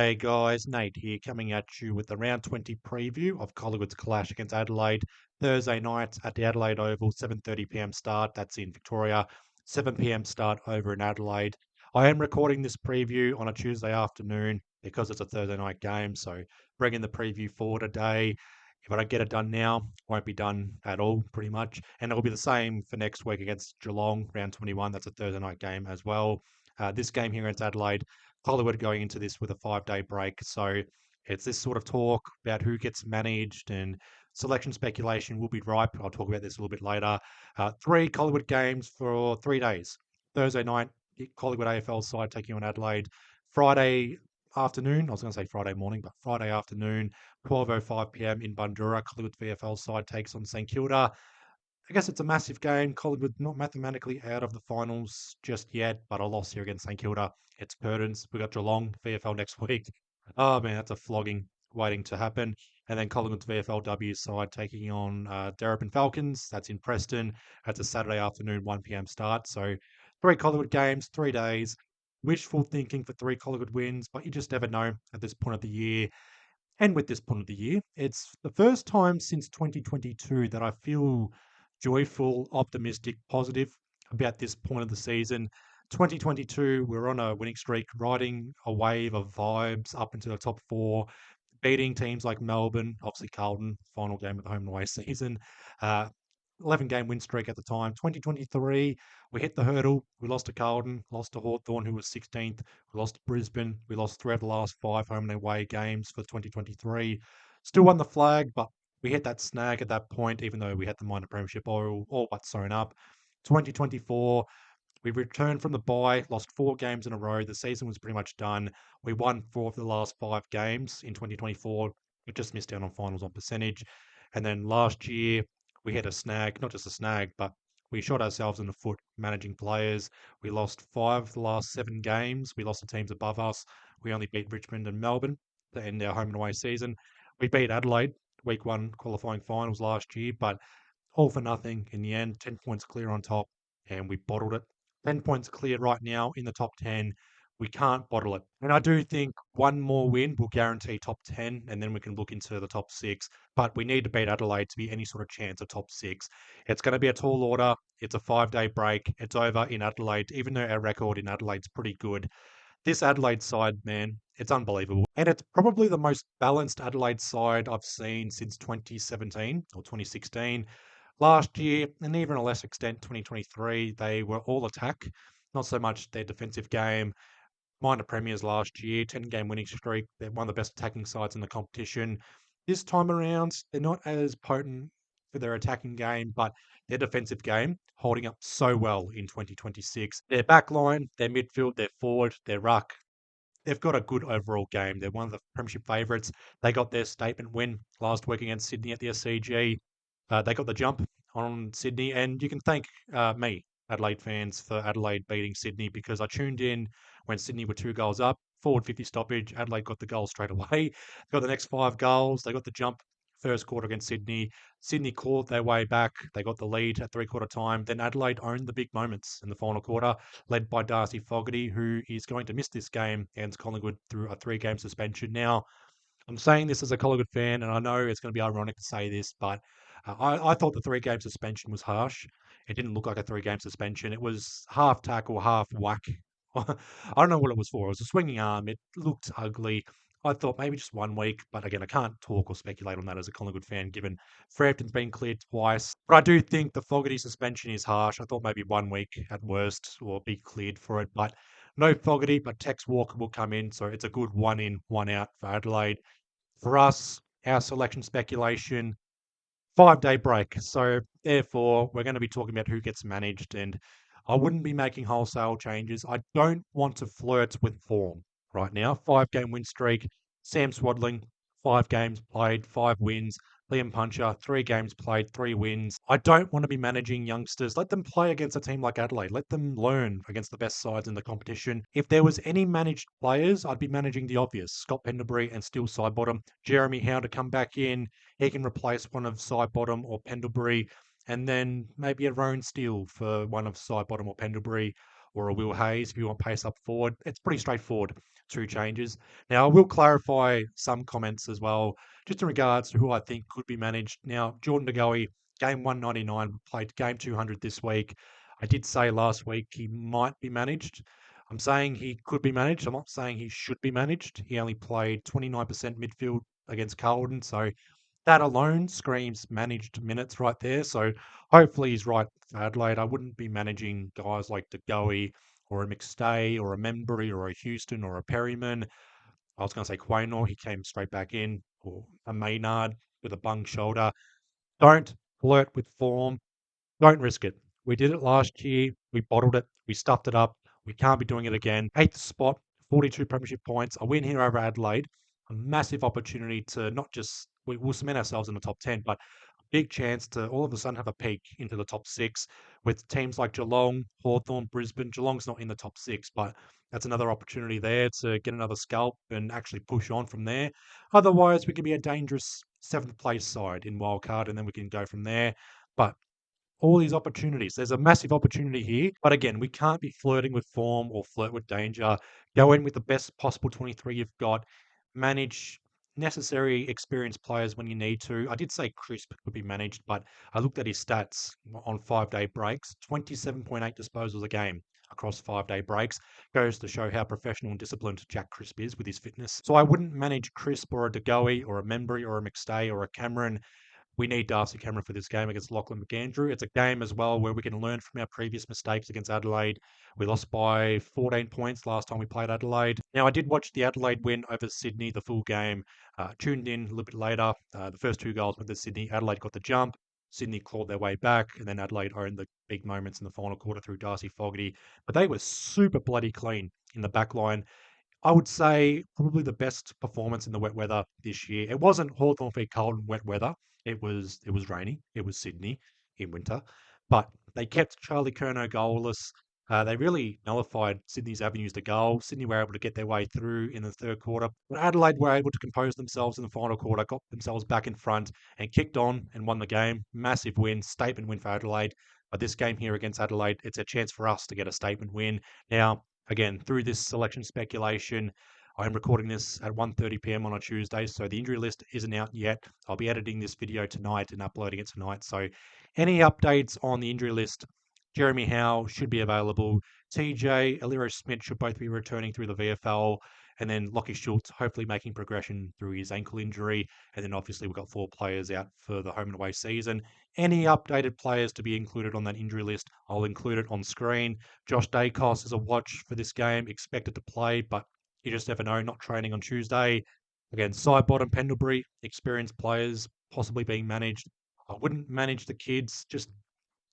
G'day guys, Nate here coming at you with the round 20 preview of Collingwood's clash against Adelaide Thursday night at the Adelaide Oval, 7:30 p.m. start. That's in Victoria, 7 p.m. start over in Adelaide. I am recording this preview on a Tuesday afternoon because it's a Thursday night game, so bringing the preview forward a day. If I don't get it done now, won't be done at all, pretty much. And it'll be the same for next week against Geelong, round 21. That's a Thursday night game as well. This game here against Adelaide, Collingwood going into this with a 5 day break. So it's this sort of talk about who gets managed and selection speculation will be ripe. I'll talk about this a little bit later. Three Collingwood games for 3 days. Thursday night, Collingwood AFL side taking on Adelaide. Friday afternoon, I was going to say Friday morning, but Friday afternoon, 12:05 p.m. in Bundoora, Collingwood's VFL side takes on St Kilda. I guess it's a massive game. Collingwood not mathematically out of the finals just yet, but a loss here against St Kilda. It's burdens. We got Geelong VFL next week. Oh man, that's a flogging waiting to happen. And then Collingwood's VFLW side taking on Darabin Falcons. That's in Preston. That's a Saturday afternoon, 1 p.m. start. So three Collingwood games, 3 days. Wishful thinking for three Collingwood wins, but you just never know at this point of the year. And with this point of the year, it's the first time since 2022 that I feel joyful, optimistic, positive about this point of the season. 2022, we're on a winning streak, riding a wave of vibes up into the top four, beating teams like Melbourne, obviously Carlton, final game of the home and away season. Uh, 11-game win streak at the time. 2023, we hit the hurdle. We lost to Carlton, lost to Hawthorn, who was 16th. We lost to Brisbane. We lost three of the last five home and away games for 2023. Still won the flag, but we hit that snag at that point, even though we had the minor premiership all but sewn up. 2024, we returned from the bye, lost 4 games in a row. The season was pretty much done. We won 4 of the last 5 games in 2024. We just missed out on finals on percentage. And then last year, we had a snag, not just a snag, but we shot ourselves in the foot managing players. We lost 5 of the last 7 games. We lost the teams above us. We only beat Richmond and Melbourne to end our home and away season. We beat Adelaide week 1 qualifying finals last year, but all for nothing in the end. 10 points clear on top, and we bottled it. 10 points clear right now in the top 10. We can't bottle it. And I do think one more win will guarantee top 10, and then we can look into the top 6. But we need to beat Adelaide to be any sort of chance of top 6. It's going to be a tall order. It's a 5 day break. It's over in Adelaide, even though our record in Adelaide's pretty good. This Adelaide side, man, it's unbelievable. And it's probably the most balanced Adelaide side I've seen since 2017 or 2016. Last year, and even a less extent, 2023, they were all attack, not so much their defensive game. Minor premiers last year, 10-game winning streak. They're one of the best attacking sides in the competition. This time around, they're not as potent for their attacking game, but their defensive game holding up so well in 2026. Their back line, their midfield, their forward, their ruck, they've got a good overall game. They're one of the premiership favourites. They got their statement win last week against Sydney at the SCG. They got the jump on Sydney, and you can thank me, Adelaide fans, for Adelaide beating Sydney because I tuned in when Sydney were 2 goals up, forward 50 stoppage. Adelaide got the goal straight away. Got the next 5 goals. They got the jump first quarter against Sydney. Sydney clawed their way back. They got the lead at 3/4 time. Then Adelaide owned the big moments in the final quarter, led by Darcy Fogarty, who is going to miss this game against Collingwood through a 3-game suspension. Now, I'm saying this as a Collingwood fan, and I know it's going to be ironic to say this, but I thought the 3-game suspension was harsh. It didn't look like a 3-game suspension. It was half tackle, half whack. I don't know what it was for. It was a swinging arm. It looked ugly. I thought maybe just 1 week, but again, I can't talk or speculate on that as a Collingwood fan, given Frampton's been cleared twice. But I do think the Fogarty suspension is harsh. I thought maybe 1 week at worst or be cleared for it, but no Fogarty, but Tex Walker will come in, so it's a good 1 in, 1 out for Adelaide. For us, our selection speculation, 5 day break. So therefore, we're going to be talking about who gets managed, and I wouldn't be making wholesale changes. I don't want to flirt with form right now. 5-game win streak. Sam Swadling, 5 games played, 5 wins. Liam Puncher, 3 games played, 3 wins. I don't want to be managing youngsters. Let them play against a team like Adelaide. Let them learn against the best sides in the competition. If there was any managed players, I'd be managing the obvious. Scott Pendlebury and still Sidebottom. Jeremy Howe to come back in. He can replace one of Sidebottom or Pendlebury. And then maybe a Rowan Steele for one of Sidebottom or Pendlebury. or a Will Hayes if you want pace up forward. It's pretty straightforward, two changes. Now, I will clarify some comments as well, just in regards to who I think could be managed. Now, Jordan De Goey, game 199, played game 200 this week. I did say last week he might be managed. I'm saying he could be managed. I'm not saying he should be managed. He only played 29% midfield against Carlton, so that alone screams managed minutes right there. So hopefully he's right for Adelaide. I wouldn't be managing guys like De Goey or a McStay or a Membry or a Houston or a Perryman. I was going to say Quaynor. He came straight back in. Or a Maynard with a bung shoulder. Don't flirt with form. Don't risk it. We did it last year. We bottled it. We stuffed it up. We can't be doing it again. Eighth spot, 42 premiership points. A win here over Adelaide. A massive opportunity to not just, we'll cement ourselves in the top 10, but a big chance to all of a sudden have a peak into the top six with teams like Geelong, Hawthorn, Brisbane. Geelong's not in the top six, but that's another opportunity there to get another scalp and actually push on from there. Otherwise, we could be a dangerous seventh place side in wildcard, and then we can go from there. But all these opportunities. There's a massive opportunity here. But again, we can't be flirting with form or flirt with danger. Go in with the best possible 23 you've got. Manage necessary experienced players when you need to. I did say Crisp could be managed, but I looked at his stats on 5-day breaks 27.8 disposals a game across 5-day breaks. Goes to show how professional and disciplined Jack Crisp is with his fitness. So I wouldn't manage Crisp or a De Goey or a Membry or a McStay or a Cameron. We need Darcy Cameron for this game against Lachlan McAndrew. It's a game as well where we can learn from our previous mistakes against Adelaide. We lost by 14 points last time we played Adelaide. Now, I did watch the Adelaide win over Sydney, the full game. Tuned in a little bit later. The first two goals went to Sydney. Adelaide got the jump. Sydney clawed their way back, and then Adelaide owned the big moments in the final quarter through Darcy Fogarty. But they were super bloody clean in the back line. I would say probably the best performance in the wet weather this year. It wasn't Hawthorn v Carlton wet weather. It was rainy. It was Sydney in winter, but they kept Charlie Curnow goalless. They really nullified Sydney's avenues to goal. Sydney were able to get their way through in the third quarter, but Adelaide were able to compose themselves in the final quarter, got themselves back in front, and kicked on and won the game. Massive win, statement win for Adelaide. But this game here against Adelaide, it's a chance for us to get a statement win. Now, again, through this selection speculation, I'm recording this at 1:30 p.m. on a Tuesday, so the injury list isn't out yet. I'll be editing this video tonight and uploading it tonight. So any updates on the injury list, Jeremy Howe should be available. TJ, Aliro Smith should both be returning through the VFL. And then Lockie Schultz hopefully making progression through his ankle injury. And then obviously we've got 4 players out for the home and away season. Any updated players to be included on that injury list, I'll include it on screen. Josh Dacos is a watch for this game, expected to play, but you just never know, not training on Tuesday. Again, Sidebottom, Pendlebury, experienced players possibly being managed. I wouldn't manage the kids, just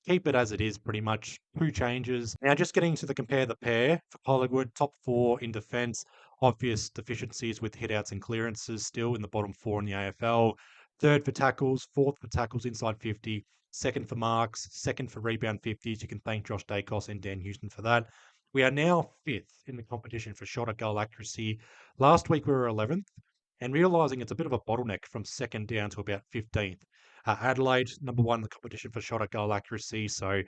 keep it as it is pretty much. 2 changes. Now, just getting to the compare the pair for Collingwood, top 4 in defence. Obvious deficiencies with hitouts and clearances still in the bottom 4 in the AFL. Third for tackles, fourth for tackles inside 50, second for marks, second for rebound 50s. You can thank Josh Dacos and Dan Houston for that. We are now 5th in the competition for shot at goal accuracy. Last week we were 11th, and realising it's a bit of a bottleneck from second down to about 15th. Adelaide, number 1 in the competition for shot at goal accuracy. So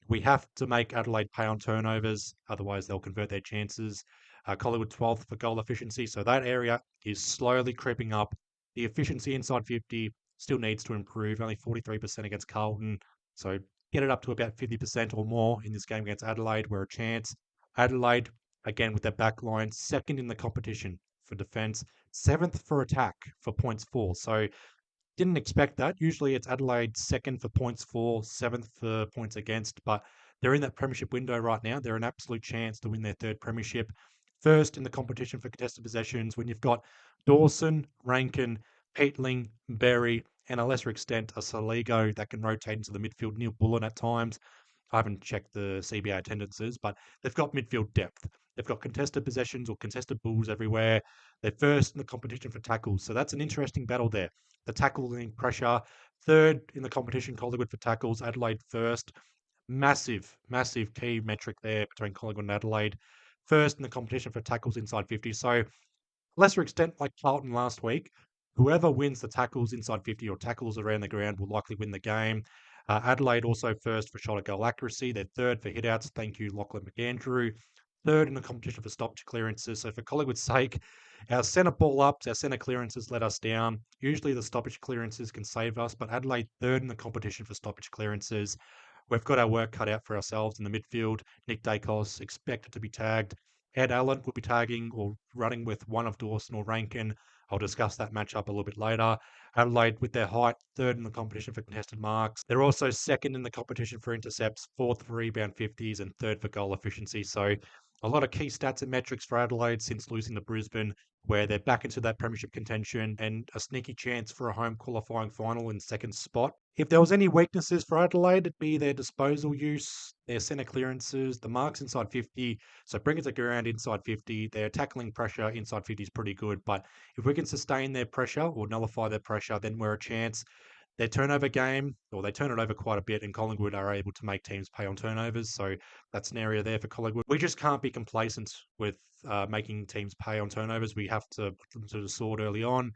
we have to make Adelaide pay on turnovers, otherwise they'll convert their chances. Collingwood 12th for goal efficiency. So that area is slowly creeping up. The efficiency inside 50 still needs to improve, only 43% against Carlton. So get it up to about 50% or more in this game against Adelaide. We're a chance. Adelaide, again, with their back line, second in the competition for defence, 7th for attack for points for. So didn't expect that. Usually it's Adelaide second for points for, 7th for points against, but they're in that premiership window right now. They're an absolute chance to win their 3rd premiership. First in the competition for contested possessions when you've got Dawson, Rankin, Peatling, Berry, and a lesser extent a Saligo that can rotate into the midfield. Neil Bullen at times. I haven't checked the CBA attendances, but they've got midfield depth. They've got contested possessions or contested balls everywhere. They're first in the competition for tackles. So that's an interesting battle there. The tackling pressure. Third in the competition, Collingwood for tackles. Adelaide first. Massive, massive key metric there between Collingwood and Adelaide. First in the competition for tackles inside 50. So lesser extent like Carlton last week, whoever wins the tackles inside 50 or tackles around the ground will likely win the game. Adelaide also first for shot at goal accuracy. They're third for hitouts. Thank you, Lachlan McAndrew. Third in the competition for stoppage clearances. So for Collingwood's sake, our centre ball ups, our centre clearances let us down. Usually the stoppage clearances can save us, but Adelaide third in the competition for stoppage clearances. We've got our work cut out for ourselves in the midfield. Nick Dacos expected to be tagged. Ed Allen will be tagging or running with one of Dawson or Rankin. I'll discuss that matchup a little bit later. Adelaide, with their height, third in the competition for contested marks. They're also second in the competition for intercepts, fourth for rebound 50s, and third for goal efficiency. So a lot of key stats and metrics for Adelaide since losing to Brisbane, where they're back into that premiership contention and a sneaky chance for a home qualifying final in second spot. If there was any weaknesses for Adelaide, it'd be their disposal use, their centre clearances, the marks inside 50. So bring it to ground inside 50. Their tackling pressure inside 50 is pretty good, but if we can sustain their pressure or nullify their pressure, then we're a chance. Their turnover game, or they turn it over quite a bit, and Collingwood are able to make teams pay on turnovers. So that's an area there for Collingwood. We just can't be complacent with making teams pay on turnovers. We have to put them to the sword early on.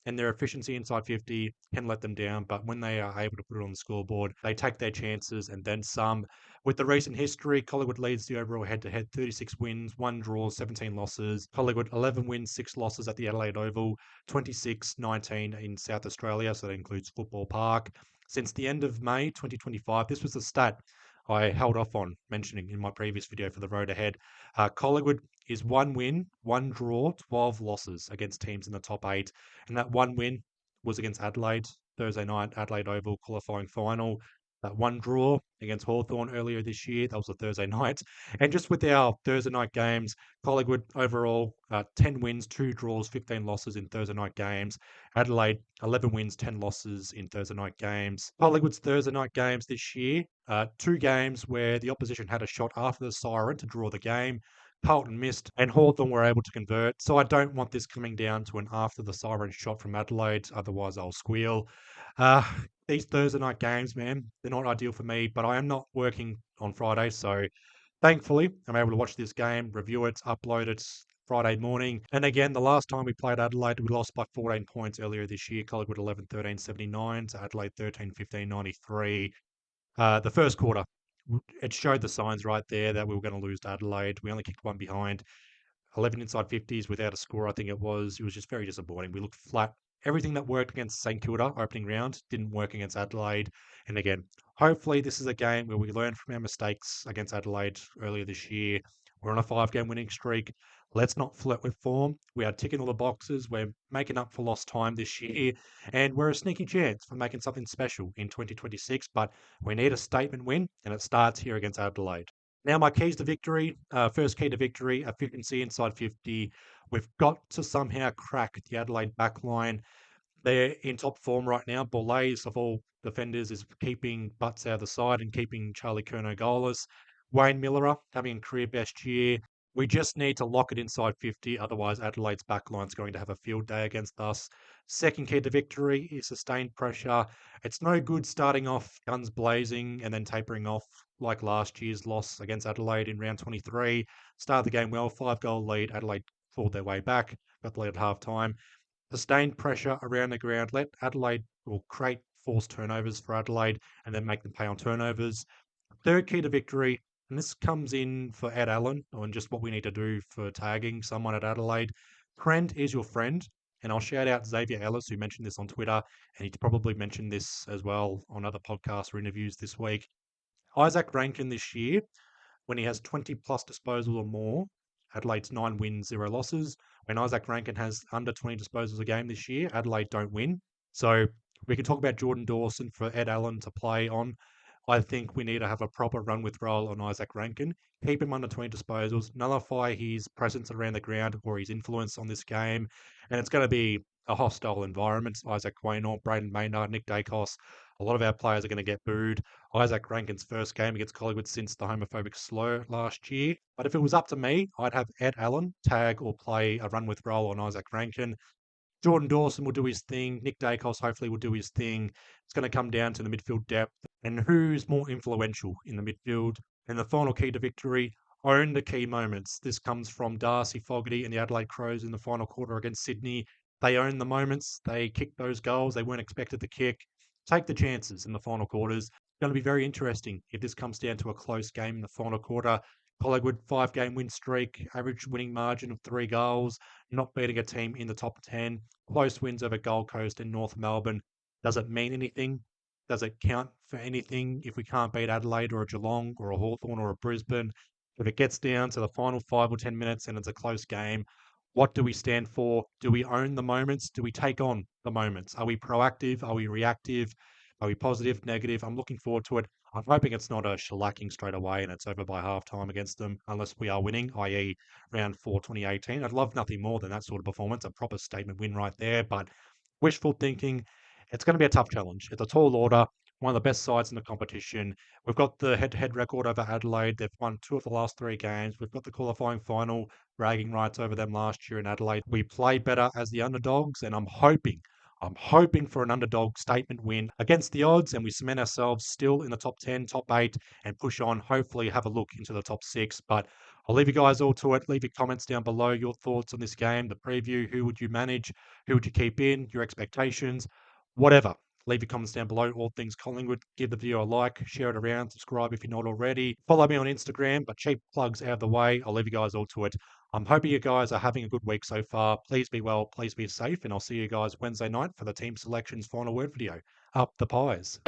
And their efficiency inside 50 can let them down. But when they are able to put it on the scoreboard, they take their chances and then some. With the recent history, Collingwood leads the overall head to head 36 wins, 1 draw, 17 losses. Collingwood 11 wins, 6 losses at the Adelaide Oval, 26-19 in South Australia, so that includes Football Park. Since the end of May 2025, this was the stat I held off on mentioning in my previous video for the road ahead. Collingwood is 1 win, 1 draw, 12 losses against teams in the top 8. And that 1 win was against Adelaide, Thursday night, Adelaide Oval qualifying final. That 1 draw against Hawthorn earlier this year, that was a Thursday night. And just with our Thursday night games, Collingwood overall 10 wins, 2 draws, 15 losses in Thursday night games. Adelaide 11 wins, 10 losses in Thursday night games. Collingwood's Thursday night games this year, 2 games where the opposition had a shot after the siren to draw the game. Carlton missed and Hawthorn were able to convert. So I don't want this coming down to an after the siren shot from Adelaide. Otherwise, I'll squeal. Uh, these Thursday night games, man, they're not ideal for me, but I am not working on Friday. So thankfully, I'm able to watch this game, review it, upload it Friday morning. And again, the last time we played Adelaide, we lost by 14 points earlier this year. Collingwood 11-13-79 to Adelaide 13-15-93. The first quarter, it showed the signs right there that we were going to lose to Adelaide. We only kicked one behind. 11 inside 50s without a score, I think it was. It was just very disappointing. We looked flat. Everything that worked against St Kilda opening round didn't work against Adelaide. And again, hopefully this is a game where we learn from our mistakes against Adelaide earlier this year. We're on a 5-game winning streak. Let's not flirt with form. We are ticking all the boxes. We're making up for lost time this year. And we're a sneaky chance for making something special in 2026. But we need a statement win, and it starts here against Adelaide. Now, my keys to victory. First key to victory, efficiency inside 50. We've got to somehow crack the Adelaide backline. They're in top form right now. Borlase, of all defenders, is keeping butts out of the side and keeping Charlie Curnow goalless. Wayne Miller having a career best year. We just need to lock it inside 50. Otherwise, Adelaide's backline's going to have a field day against us. Second key to victory is sustained pressure. It's no good starting off guns blazing and then tapering off like last year's loss against Adelaide in round 23. Started the game well, 5-goal lead. Adelaide fought their way back, got the lead at half time. Sustained pressure around the ground. Let Adelaide will create forced turnovers for Adelaide and then make them pay on turnovers. Third key to victory, and this comes in for Ed Allen on just what we need to do for tagging someone at Adelaide. Friend is your friend. And I'll shout out Xavier Ellis, who mentioned this on Twitter, and he probably mentioned this as well on other podcasts or interviews this week. Isaac Rankin this year, when he has 20 plus disposals or more, Adelaide's 9 wins, 0 losses. When Isaac Rankin has under 20 disposals a game this year, Adelaide don't win. So we can talk about Jordan Dawson for Ed Allen to play on. I think we need to have a proper run with role on Isaac Rankin. Keep him under 20 disposals, nullify his presence around the ground or his influence on this game. And it's going to be a hostile environment. Isaac Wainor, Braden Maynard, Nick Dacos, a lot of our players are going to get booed. Isaac Rankin's first game against Collingwood since the homophobic slur last year. But if it was up to me, I'd have Ed Allen tag or play a run with role on Isaac Rankin. Jordan Dawson will do his thing. Nick Dacos hopefully will do his thing. It's going to come down to the midfield depth and who's more influential in the midfield. And the final key to victory, own the key moments. This comes from Darcy Fogarty and the Adelaide Crows in the final quarter against Sydney. They own the moments. They kicked those goals they weren't expected to kick. Take the chances in the final quarters. going to be very interesting if this comes down to a close game in the final quarter. Collingwood 5-game win streak, average winning margin of 3 goals, not beating a team in the top 10, close wins over Gold Coast and North Melbourne. Does it mean anything? Does it count for anything if we can't beat Adelaide or a Geelong or a Hawthorn or a Brisbane? If it gets down to the final 5 or 10 minutes and it's a close game, what do we stand for? Do we own the moments? Do we take on the moments? Are we proactive? Are we reactive? Are we positive, negative? I'm looking forward to it. I'm hoping it's not a shellacking straight away and it's over by halftime against them, unless we are winning, i.e., round 4, 2018. I'd love nothing more than that sort of performance, a proper statement win right there. But wishful thinking, it's going to be a tough challenge. It's a tall order, one of the best sides in the competition. We've got the head-to-head record over Adelaide. They've won 2 of the last 3 games. We've got the qualifying final, bragging rights over them last year in Adelaide. We play better as the underdogs, and I'm hoping for an underdog statement win against the odds, and we cement ourselves still in the top 10, top 8, and push on. Hopefully, have a look into the top 6. But I'll leave you guys all to it. Leave your comments down below, your thoughts on this game, the preview. Who would you manage? Who would you keep in? Your expectations? Whatever. Leave your comments down below. All things Collingwood. Give the video a like, share it around, subscribe if you're not already. Follow me on Instagram, but cheap plugs out of the way. I'll leave you guys all to it. I'm hoping you guys are having a good week so far. Please be well, please be safe, and I'll see you guys Wednesday night for the team selections final word video. Up the pies.